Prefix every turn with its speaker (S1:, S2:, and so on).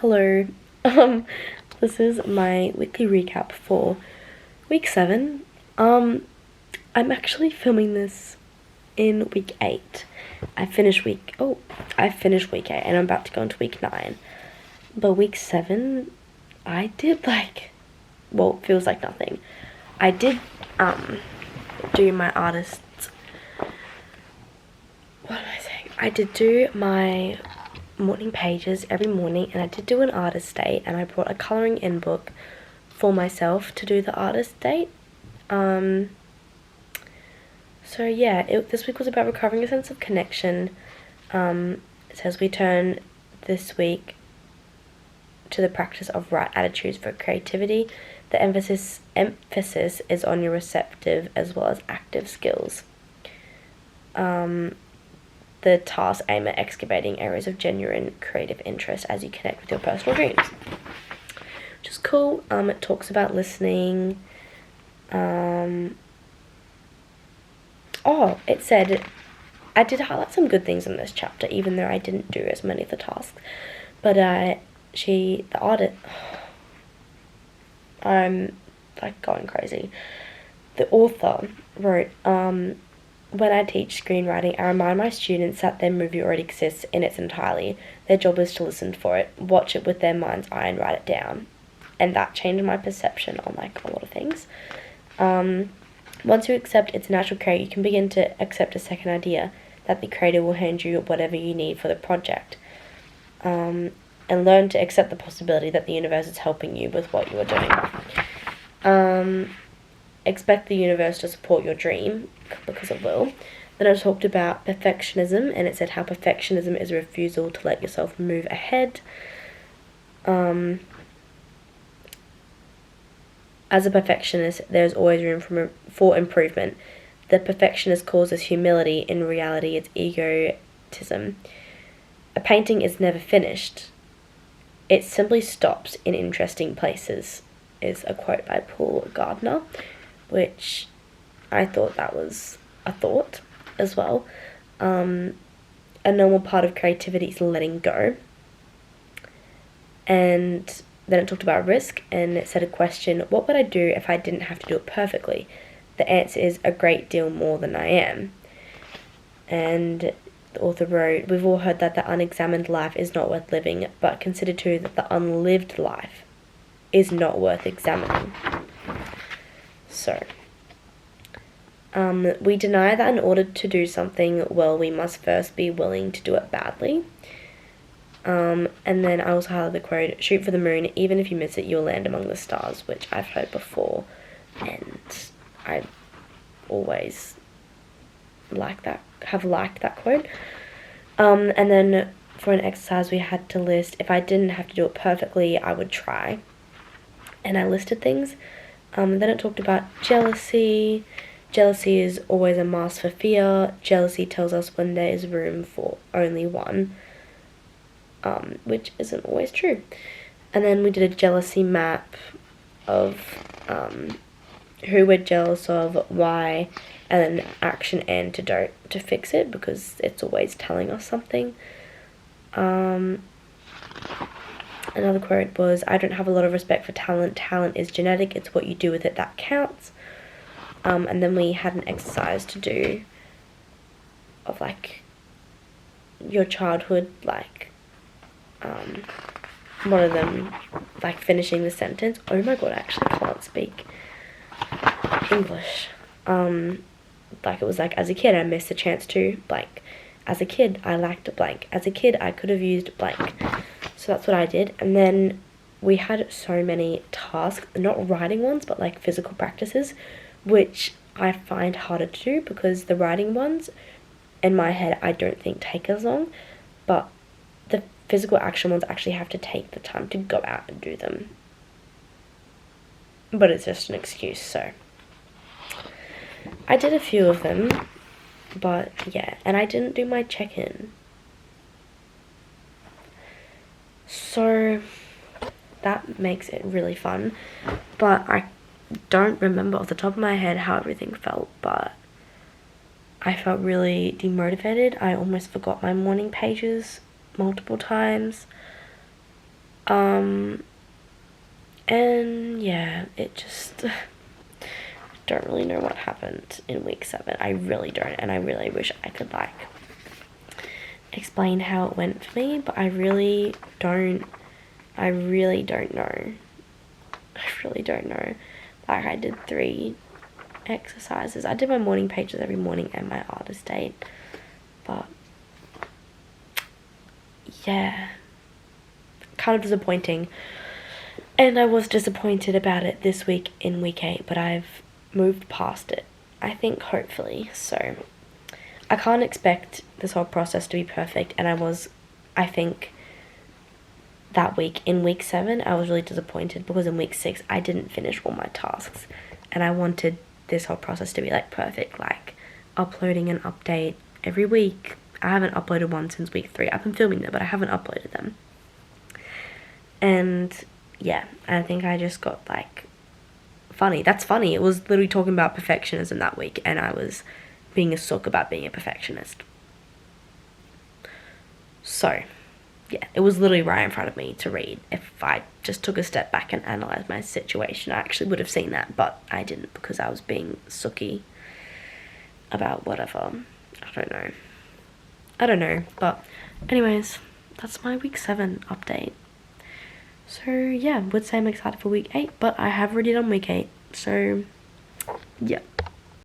S1: Hello. Um, this is my weekly recap for week 7. I'm actually filming this in week 8. I finished week 8 and I'm about to go into week 9. But week 7, I did feels like nothing. I did do my artists. What am I saying? I did do my morning pages every morning, and I did do an artist date, and I brought a colouring in book for myself to do the artist date. So yeah, this week was about recovering a sense of connection. It says we turn this week to the practice of right attitudes for creativity. The emphasis is on your receptive as well as active skills. The tasks aim at excavating areas of genuine creative interest as you connect with your personal dreams, which is cool. It talks about listening. It said I did highlight some good things in this chapter, even though I didn't do as many of the tasks. But I'm going crazy. The author wrote, when I teach screenwriting, I remind my students that their movie already exists in its entirety. Their job is to listen for it, watch it with their mind's eye, and write it down. And that changed my perception on a lot of things. Once you accept it's a natural create, you can begin to accept a second idea that the creator will hand you whatever you need for the project. And learn to accept the possibility that the universe is helping you with what you are doing. Expect the universe to support your dream, because it will. Then I talked about perfectionism, and it said how perfectionism is a refusal to let yourself move ahead. As a perfectionist, there's always room for improvement. The perfectionist causes humility. In reality, it's egotism. A painting is never finished. It simply stops in interesting places, is a quote by Paul Gardner, which I thought that was a thought as well. A normal part of creativity is letting go. And then it talked about risk, and it said a question, what would I do if I didn't have to do it perfectly? The answer is a great deal more than I am. And the author wrote, we've all heard that the unexamined life is not worth living, but consider too that the unlived life is not worth examining. So, we deny that in order to do something well, we must first be willing to do it badly. And then I also highlighted the quote, shoot for the moon, even if you miss it, you'll land among the stars, which I've heard before, and I always have liked that quote. And then for an exercise, we had to list, if I didn't have to do it perfectly, I would try. And I listed things. Then it talked about jealousy. Jealousy is always a mask for fear. Jealousy tells us when there is room for only one, which isn't always true. And then we did a jealousy map of who we're jealous of, why, and then action antidote to fix it, because it's always telling us something. Another quote was, I don't have a lot of respect for talent. Talent is genetic. It's what you do with it that counts. And then we had an exercise to do of your childhood, one of them finishing the sentence. Oh my god, I actually can't speak English. It was as a kid I missed the chance to blank. As a kid I lacked blank. As a kid I could have used blank. So that's what I did. And then we had so many tasks, not writing ones, but physical practices, which I find harder to do because the writing ones, in my head, I don't think take as long, but the physical action ones actually have to take the time to go out and do them. But it's just an excuse, so I did a few of them, but yeah, and I didn't do my check-in. So that makes it really fun, but I don't remember off the top of my head how everything felt, but I felt really demotivated. I almost forgot my morning pages multiple times. And yeah, it just don't really know what happened in week 7. I really don't, and I really wish I could like explain how it went for me, but I really don't know. I really don't know. Like, I did 3 exercises. I did my morning pages every morning and my artist date, but yeah, kind of disappointing. And I was disappointed about it this week in week 8, but I've moved past it, I think, hopefully. So I can't expect this whole process to be perfect, and I think that week in week 7 I was really disappointed because in week 6 I didn't finish all my tasks, and I wanted this whole process to be like perfect, like uploading an update every week. I haven't uploaded one since week 3. I've been filming them, but I haven't uploaded them. And yeah, I think I just got like funny. That's funny. It was literally talking about perfectionism that week, and I was being a sook about being a perfectionist. So yeah, it was literally right in front of me to read. If I just took a step back and analysed my situation, I actually would have seen that, but I didn't because I was being sooky about whatever. I don't know, but anyways, that's my week 7 update. So yeah, would say I'm excited for week 8, but I have already done week 8, so yeah.